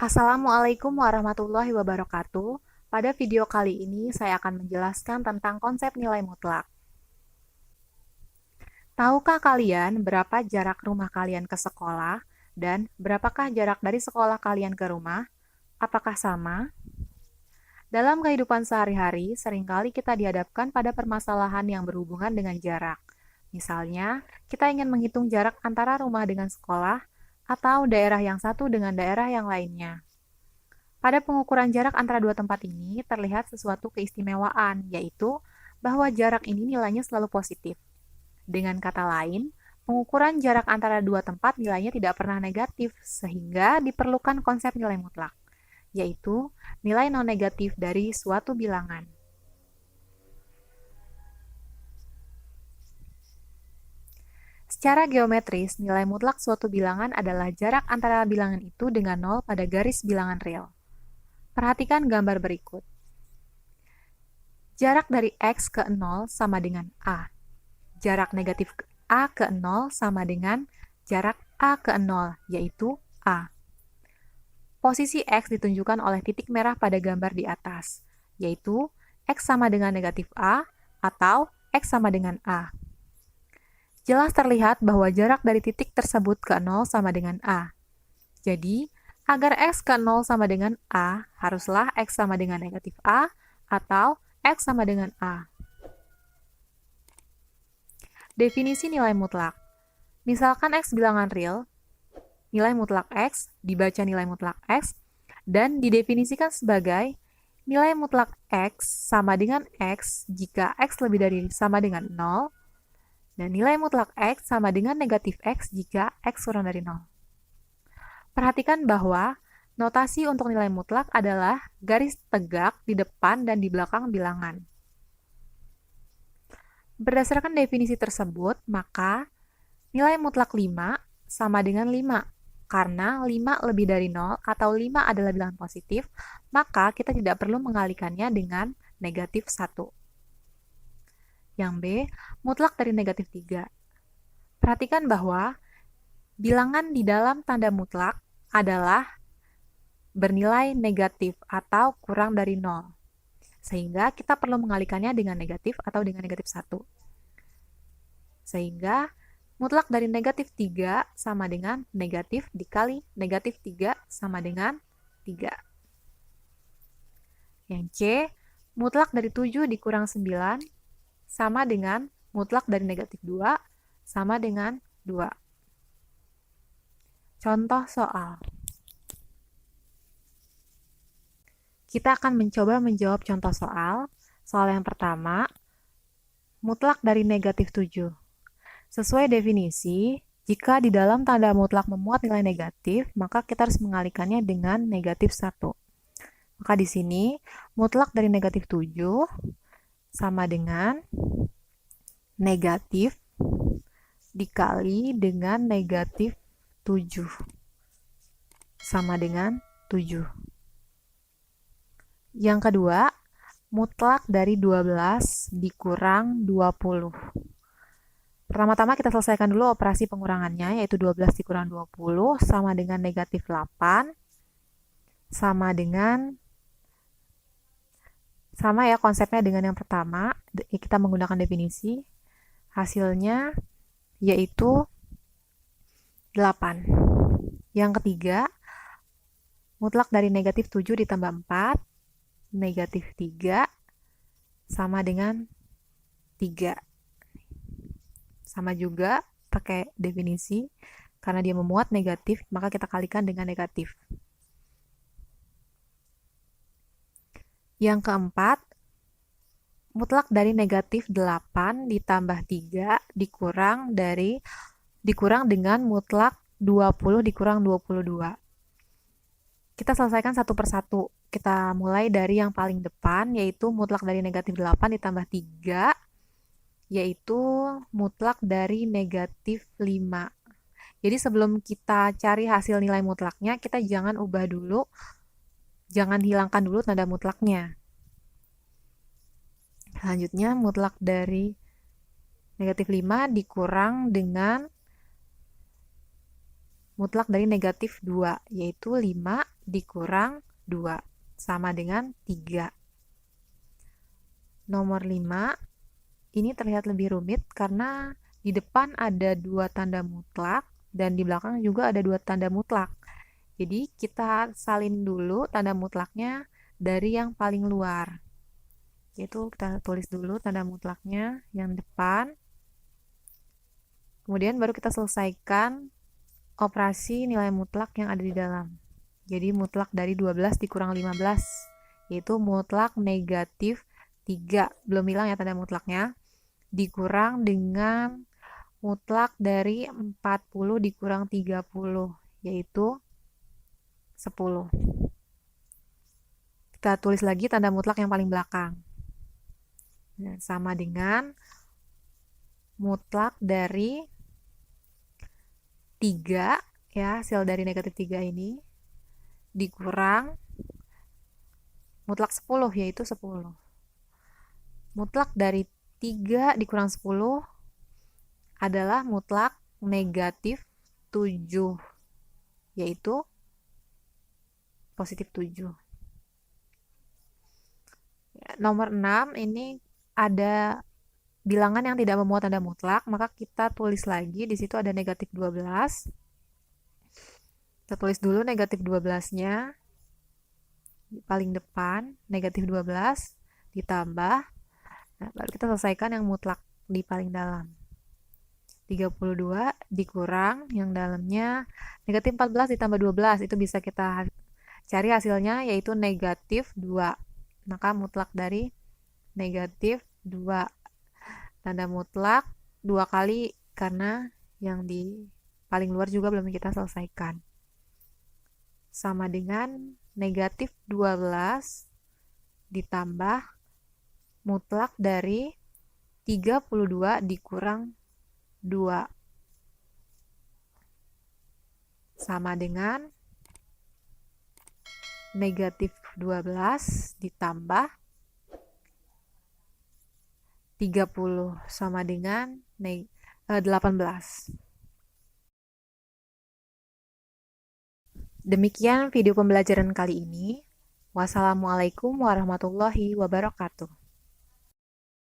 Assalamualaikum warahmatullahi wabarakatuh. Pada video kali ini saya akan menjelaskan tentang konsep nilai mutlak. Tahukah kalian berapa jarak rumah kalian ke sekolah dan berapakah jarak dari sekolah kalian ke rumah? Apakah sama? Dalam kehidupan sehari-hari, seringkali kita dihadapkan pada permasalahan yang berhubungan dengan jarak. Misalnya, kita ingin menghitung jarak antara rumah dengan sekolah atau daerah yang satu dengan daerah yang lainnya. Pada pengukuran jarak antara dua tempat ini terlihat sesuatu keistimewaan, yaitu bahwa jarak ini nilainya selalu positif. Dengan kata lain, pengukuran jarak antara dua tempat nilainya tidak pernah negatif, sehingga diperlukan konsep nilai mutlak, yaitu nilai non-negatif dari suatu bilangan. Secara geometris, nilai mutlak suatu bilangan adalah jarak antara bilangan itu dengan nol pada garis bilangan real. Perhatikan gambar berikut. Jarak dari X ke 0 sama dengan A. Jarak negatif A ke 0 sama dengan jarak A ke 0, yaitu A. Posisi X ditunjukkan oleh titik merah pada gambar di atas, yaitu X sama dengan negatif A atau X sama dengan A. Jelas terlihat bahwa jarak dari titik tersebut ke 0 sama dengan A. Jadi, agar X ke 0 sama dengan A, haruslah X sama dengan negatif A atau X sama dengan A. Definisi nilai mutlak. Misalkan X bilangan real, nilai mutlak X dibaca nilai mutlak X dan didefinisikan sebagai nilai mutlak X sama dengan X jika X lebih dari sama dengan 0 dan nilai mutlak X sama dengan negatif X jika X kurang dari 0. Perhatikan bahwa notasi untuk nilai mutlak adalah garis tegak di depan dan di belakang bilangan. Berdasarkan definisi tersebut, maka nilai mutlak 5 sama dengan 5. Karena 5 lebih dari 0 atau 5 adalah bilangan positif, maka kita tidak perlu mengalikannya dengan negatif 1. Yang B, mutlak dari negatif 3. Perhatikan bahwa bilangan di dalam tanda mutlak adalah bernilai negatif atau kurang dari 0. Sehingga kita perlu mengalikannya dengan negatif atau dengan negatif 1. Sehingga mutlak dari negatif 3 sama dengan negatif dikali negatif 3 sama dengan 3. Yang C, mutlak dari 7 dikurang 9 sama dengan mutlak dari negatif 2 sama dengan 2. Contoh soal. Kita akan mencoba menjawab contoh soal. Soal yang pertama, mutlak dari negatif 7. Sesuai definisi, jika di dalam tanda mutlak memuat nilai negatif, maka kita harus mengalikannya dengan negatif 1. Maka di sini, mutlak dari negatif 7 sama dengan negatif dikali dengan negatif 7 sama dengan 7. Yang kedua, mutlak dari 12 dikurang 20. Pertama-tama kita selesaikan dulu operasi pengurangannya, yaitu 12 dikurang 20 sama dengan negatif 8 sama dengan sama ya konsepnya dengan yang pertama, kita menggunakan definisi. Hasilnya yaitu 8. Yang ketiga, mutlak dari negatif 7 ditambah 4, negatif 3, sama dengan 3. Sama juga pakai definisi, karena dia memuat negatif, maka kita kalikan dengan negatif. Yang keempat, mutlak dari negatif 8 ditambah 3 dikurang dengan mutlak 20 dikurang 22. Kita selesaikan satu persatu. Kita mulai dari yang paling depan, yaitu mutlak dari negatif 8 ditambah 3, yaitu mutlak dari negatif 5. Jadi sebelum kita cari hasil nilai mutlaknya, kita jangan ubah dulu, jangan hilangkan dulu tanda mutlaknya. Selanjutnya, mutlak dari negatif 5 dikurang dengan mutlak dari negatif 2, yaitu 5 dikurang 2 sama dengan 3. Nomor 5, ini terlihat lebih rumit karena di depan ada 2 tanda mutlak dan di belakang juga ada 2 tanda mutlak. Jadi kita salin dulu tanda mutlaknya dari yang paling luar. Yaitu kita tulis dulu tanda mutlaknya yang depan. Kemudian baru kita selesaikan operasi nilai mutlak yang ada di dalam. Jadi mutlak dari 12 dikurang 15, yaitu mutlak negatif 3. Belum hilang ya tanda mutlaknya. Dikurang dengan mutlak dari 40 dikurang 30, yaitu 10. Kita tulis lagi tanda mutlak yang paling belakang. Nah, sama dengan mutlak dari 3, ya, hasil dari negatif 3 ini, dikurang mutlak 10, yaitu 10. Mutlak dari 3 dikurang 10 adalah mutlak negatif 7, yaitu positif 7. Nomor 6, ini ada bilangan yang tidak memuat tanda mutlak, maka kita tulis lagi. Di situ ada negatif 12. Kita tulis dulu negatif 12-nya paling depan, negatif 12 ditambah. Nah, baru kita selesaikan yang mutlak di paling dalam. 32 dikurang yang dalamnya negatif 14 ditambah 12, itu bisa kita cari hasilnya, yaitu negatif 2. Maka mutlak dari negatif 2, tanda mutlak 2 kali karena yang di paling luar juga belum kita selesaikan, sama dengan negatif 12 ditambah mutlak dari 32 dikurang 2, sama dengan negatif 12 ditambah 30 sama dengan 18. Demikian video pembelajaran kali ini. Wassalamualaikum warahmatullahi wabarakatuh.